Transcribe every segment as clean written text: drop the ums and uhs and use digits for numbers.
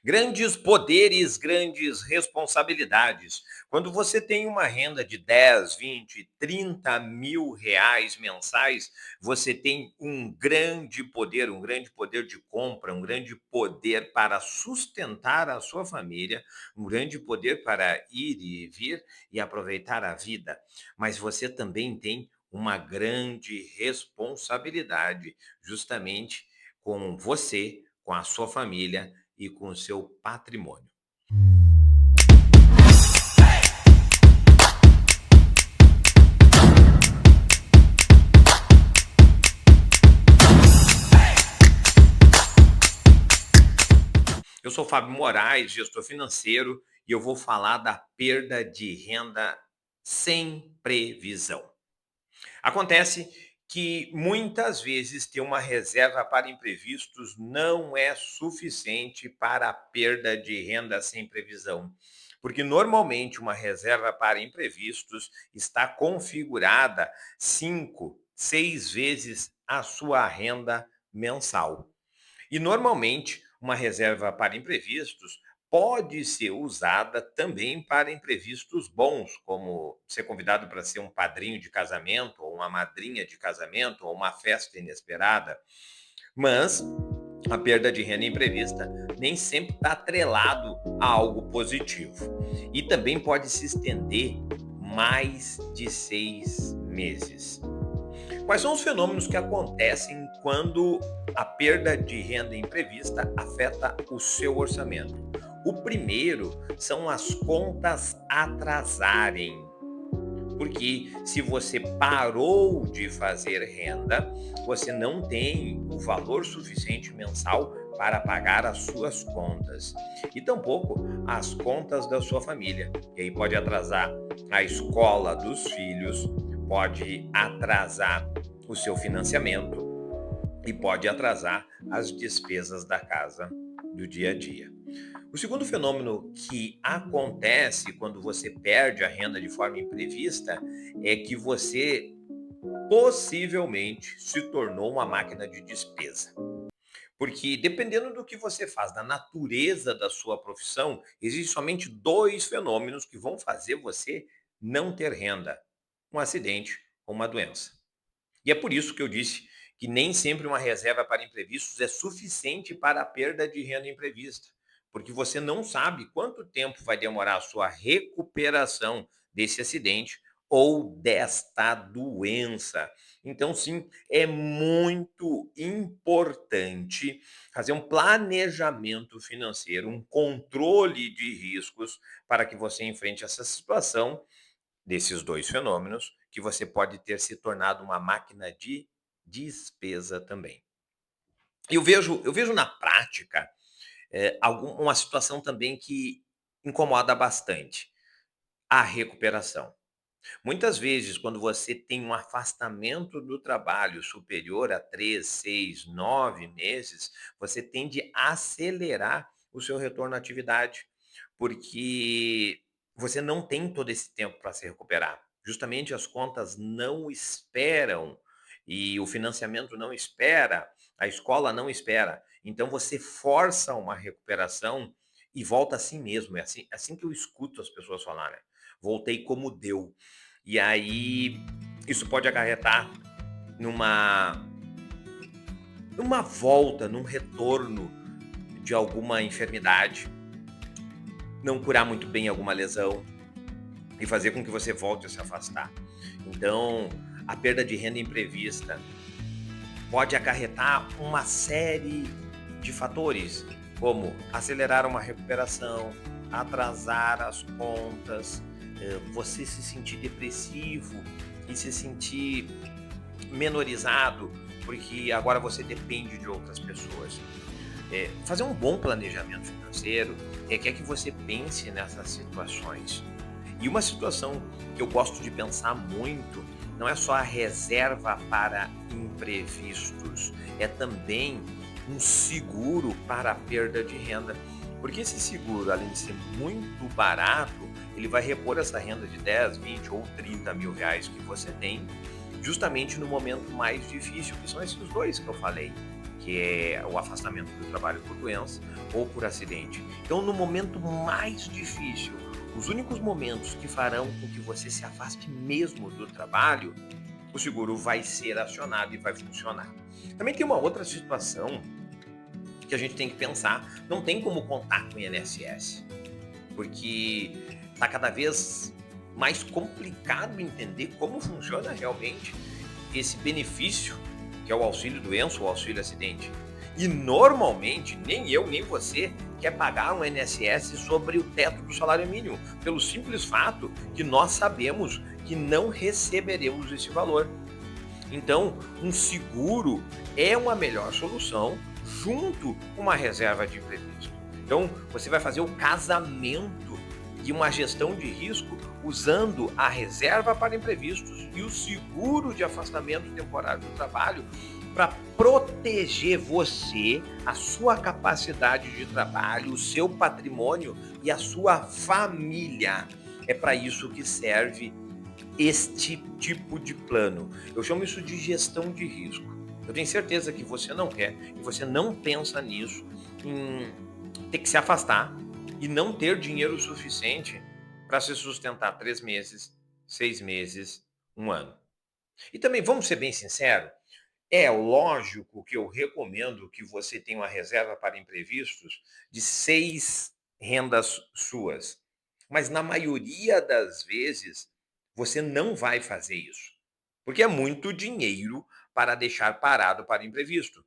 Grandes poderes, grandes responsabilidades. Quando você tem uma renda de 10, 20, 30 mil reais mensais, você tem um grande poder de compra, um grande poder para sustentar a sua família, um grande poder para ir e vir e aproveitar a vida. Mas você também tem uma grande responsabilidade, justamente com você, com a sua família e com o seu patrimônio. Eu sou Fábio Moraes, gestor financeiro, e eu vou falar da perda de renda sem previsão. Acontece que muitas vezes ter uma reserva para imprevistos não é suficiente para a perda de renda sem previsão, porque normalmente uma reserva para imprevistos está configurada 5, 6 vezes a sua renda mensal. E normalmente, uma reserva para imprevistos pode ser usada também para imprevistos bons, como ser convidado para ser um padrinho de casamento, ou uma madrinha de casamento, ou uma festa inesperada. Mas a perda de renda imprevista nem sempre está atrelado a algo positivo. E também pode se estender mais de 6 meses. Quais são os fenômenos que acontecem quando a perda de renda imprevista afeta o seu orçamento? O primeiro são as contas atrasarem. Porque se você parou de fazer renda, você não tem o valor suficiente mensal para pagar as suas contas. E tampouco as contas da sua família. E aí pode atrasar a escola dos filhos, pode atrasar o seu financiamento e pode atrasar as despesas da casa do dia a dia. O segundo fenômeno que acontece quando você perde a renda de forma imprevista é que você possivelmente se tornou uma máquina de despesa. Porque dependendo do que você faz, da natureza da sua profissão, existem somente dois fenômenos que vão fazer você não ter renda: um acidente ou uma doença. E é por isso que eu disse que nem sempre uma reserva para imprevistos é suficiente para a perda de renda imprevista, porque você não sabe quanto tempo vai demorar a sua recuperação desse acidente ou desta doença. Então, sim, é muito importante fazer um planejamento financeiro, um controle de riscos para que você enfrente essa situação desses dois fenômenos, que você pode ter se tornado uma máquina de despesa também. Eu vejo na prática uma situação também que incomoda bastante: a recuperação. Muitas vezes, quando você tem um afastamento do trabalho superior a 3, 6, 9 meses, você tende a acelerar o seu retorno à atividade, porque você não tem todo esse tempo para se recuperar. Justamente as contas não esperam e o financiamento não espera, a escola não espera. Então você força uma recuperação e volta assim mesmo. É assim que eu escuto as pessoas falarem: voltei como deu. E aí, isso pode acarretar numa volta, num retorno de alguma enfermidade, não curar muito bem alguma lesão e fazer com que você volte a se afastar. Então, a perda de renda imprevista pode acarretar uma série de fatores, como acelerar uma recuperação, atrasar as contas, você se sentir depressivo e se sentir menorizado, porque agora você depende de outras pessoas. Fazer um bom planejamento financeiro requer que você pense nessas situações. E uma situação que eu gosto de pensar muito não é só a reserva para imprevistos, é também um seguro para a perda de renda. Porque esse seguro, além de ser muito barato, ele vai repor essa renda de 10, 20 ou 30 mil reais que você tem, justamente no momento mais difícil, que são esses dois que eu falei, que é o afastamento do trabalho por doença ou por acidente. Então, no momento mais difícil, os únicos momentos que farão com que você se afaste mesmo do trabalho, o seguro vai ser acionado e vai funcionar. Também tem uma outra situação que a gente tem que pensar. Não tem como contar com o INSS, porque está cada vez mais complicado entender como funciona realmente esse benefício, que é o auxílio doença ou auxílio acidente. E normalmente, nem eu nem você quer pagar um INSS sobre o teto do salário mínimo, pelo simples fato que nós sabemos que não receberemos esse valor. Então, um seguro é uma melhor solução junto com uma reserva de imprevisto. Então, você vai fazer o casamento de uma gestão de risco usando a reserva para imprevistos e o seguro de afastamento temporário do trabalho para proteger você, a sua capacidade de trabalho, o seu patrimônio e a sua família. É para isso que serve este tipo de plano. Eu chamo isso de gestão de risco. Eu tenho certeza que você não quer e você não pensa nisso, em ter que se afastar e não ter dinheiro suficiente para se sustentar 3 meses, 6 meses, 1 ano. E também, vamos ser bem sinceros, é lógico que eu recomendo que você tenha uma reserva para imprevistos de 6 rendas suas. Mas na maioria das vezes, você não vai fazer isso. Porque é muito dinheiro para deixar parado para imprevisto.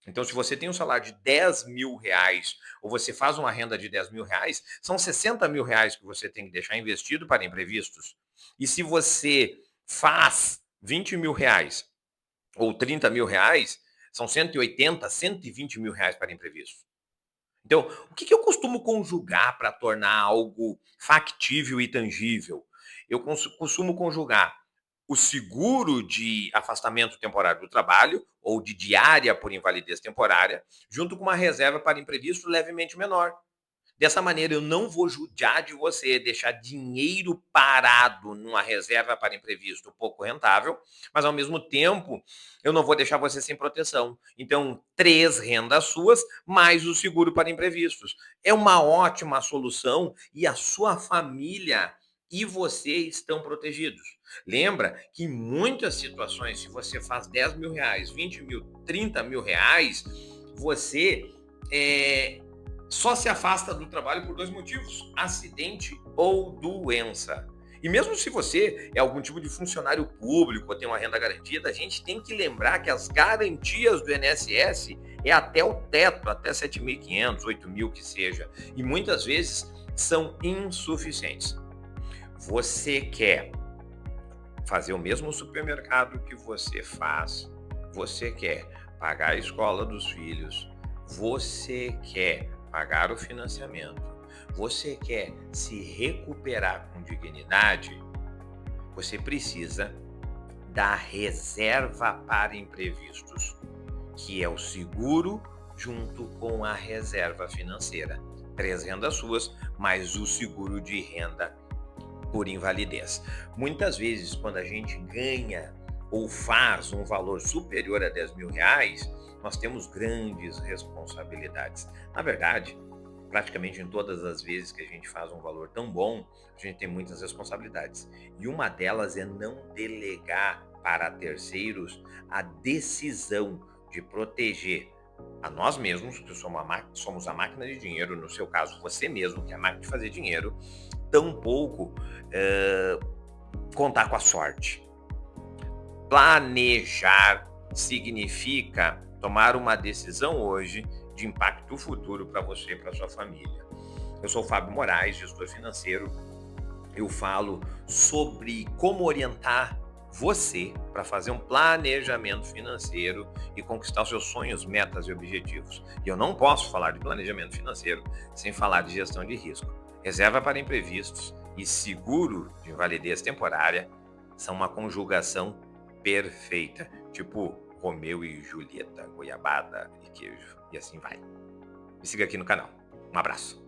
Então, se você tem um salário de R$ 10.000, ou você faz uma renda de R$ 10.000, são R$ 60.000 que você tem que deixar investido para imprevistos. E se você faz R$ 20.000 ou R$ 30.000, são 180, R$ 120.000 para imprevistos. Então, o que eu costumo conjugar para tornar algo factível e tangível? Eu costumo conjugar o seguro de afastamento temporário do trabalho ou de diária por invalidez temporária, junto com uma reserva para imprevisto levemente menor. Dessa maneira, eu não vou judiar de você, deixar dinheiro parado numa reserva para imprevisto pouco rentável, mas ao mesmo tempo, eu não vou deixar você sem proteção. Então, 3 rendas suas, mais o seguro para imprevistos. É uma ótima solução e a sua família e você estão protegidos. Lembra que em muitas situações, se você faz R$ 10.000, 20.000, R$ 30.000, você só se afasta do trabalho por 2 motivos: acidente ou doença. E mesmo se você é algum tipo de funcionário público ou tem uma renda garantida, a gente tem que lembrar que as garantias do INSS é até o teto, até 7.500, 8.000 que seja. E muitas vezes são insuficientes. Você quer fazer o mesmo supermercado que você faz, você quer pagar a escola dos filhos, você quer pagar o financiamento, você quer se recuperar com dignidade, você precisa da reserva para imprevistos, que é o seguro junto com a reserva financeira. 3 rendas suas, mais o seguro de renda por invalidez. Muitas vezes, quando a gente ganha ou faz um valor superior a R$ 10.000, nós temos grandes responsabilidades. Na verdade, praticamente em todas as vezes que a gente faz um valor tão bom, a gente tem muitas responsabilidades. E uma delas é não delegar para terceiros a decisão de proteger a nós mesmos, que somos a máquina de dinheiro, no seu caso, você mesmo, que é a máquina de fazer dinheiro, tampouco contar com a sorte. Planejar significa tomar uma decisão hoje de impacto futuro para você e para sua família. Eu sou o Fábio Moraes, gestor financeiro. Eu falo sobre como orientar você para fazer um planejamento financeiro e conquistar os seus sonhos, metas e objetivos. E eu não posso falar de planejamento financeiro sem falar de gestão de risco. Reserva para imprevistos e seguro de invalidez temporária são uma conjugação perfeita, tipo Romeu e Julieta, goiabada e queijo, e assim vai. Me siga aqui no canal. Um abraço.